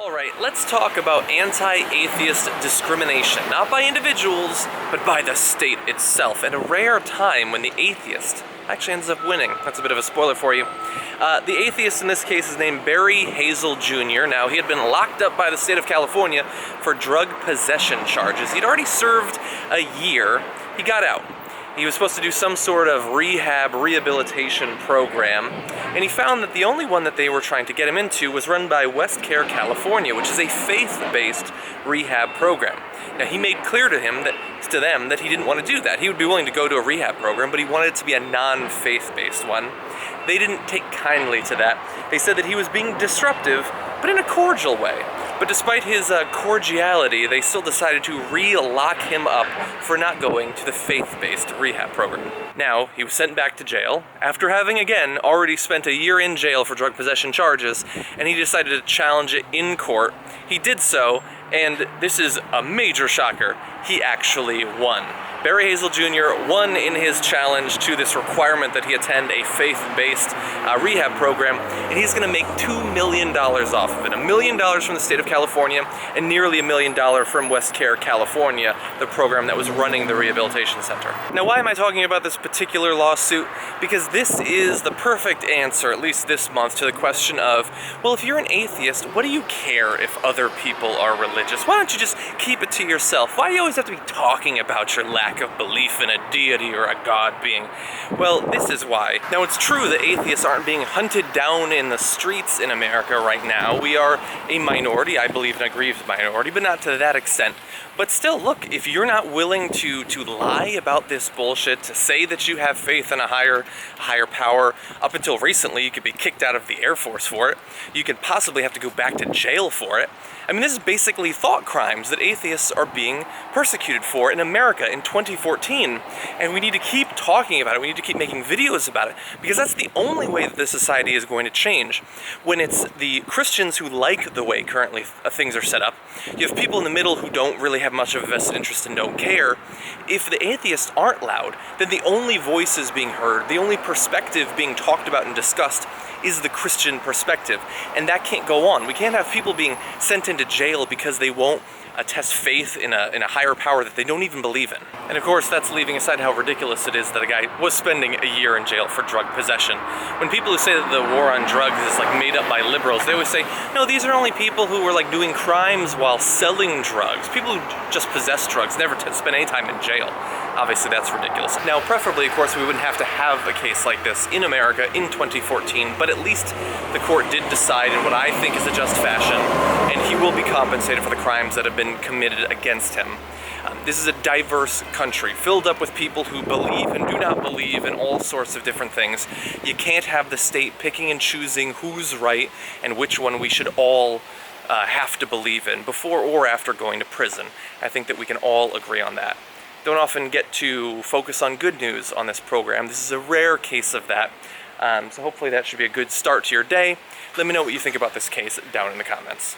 Alright, let's talk about anti-atheist discrimination, not by individuals, but by the state itself, at a rare time when the atheist actually ends up winning. That's a bit of a spoiler for you. The atheist in this case is named Barry Hazle Jr. Now, he had been locked up by the state of California for drug possession charges. He'd already served a year. He got out. He was supposed to do some sort of rehab rehabilitation program, and he found that the only one that they were trying to get him into was run by West Care, California, which is a faith-based rehab program. Now, he made clear to them that he didn't want to do that. He would be willing to go to a rehab program, but he wanted it to be a non-faith-based one. They didn't take kindly to that. They said that he was being disruptive, but in a cordial way. But despite his cordiality, they still decided to re-lock him up for not going to the faith-based rehab program. Now, he was sent back to jail after having, again, already spent a year in jail for drug possession charges, and he decided to challenge it in court. He did so, and this is a major shocker, he actually won. Barry Hazle Jr. won in his challenge to this requirement that he attend a faith-based rehab program, and he's going to make $2 million off of it. $1 million from the state of California, and nearly $1 million from West Care, California, the program that was running the rehabilitation center. Now, why am I talking about this particular lawsuit? Because this is the perfect answer, at least this month, to the question of, well, if you're an atheist, what do you care if other people are religious? Why don't you just keep it to yourself? Why do you always have to be talking about your lack of belief in a deity or a god being? Well, this is why. Now, it's true that atheists aren't being hunted down in the streets in America right now. We are a minority, I believe an aggrieved minority, but not to that extent. But still, look, if you're not willing to lie about this bullshit, to say that you have faith in a higher power, up until recently you could be kicked out of the Air Force for it, you could possibly have to go back to jail for it. I mean, this is basically thought crimes that atheists are being persecuted for in America in 2014, and we need to keep talking about it, we need to keep making videos about it, because that's the only way that this society is going to change. When it's the Christians who like the way currently things are set up, you have people in the middle who don't really have much of a vested interest and don't care. If the atheists aren't loud, then the only voices being heard, the only perspective being talked about and discussed is the Christian perspective, and that can't go on. We can't have people being sent into jail because they won't attest faith in a higher power that they don't even believe in. And of course, that's leaving aside how ridiculous it is that a guy was spending a year in jail for drug possession. When people who say that the war on drugs is like made up by liberals, they always say, no, these are only people who were like doing crimes while selling drugs. People who just possess drugs never spend any time in jail. Obviously, that's ridiculous. Now, preferably, of course, we wouldn't have to have a case like this in America in 2014, but at least the court did decide in what I think is a just fashion, and he will be compensated for the crimes that have been committed against him. This is a diverse country, filled up with people who believe and do not believe in all sorts of different things. You can't have the state picking and choosing who's right and which one we should all have to believe in before or after going to prison. I think that we can all agree on that. Don't often get to focus on good news on this program. This is a rare case of that. So hopefully that should be a good start to your day. Let me know what you think about this case down in the comments.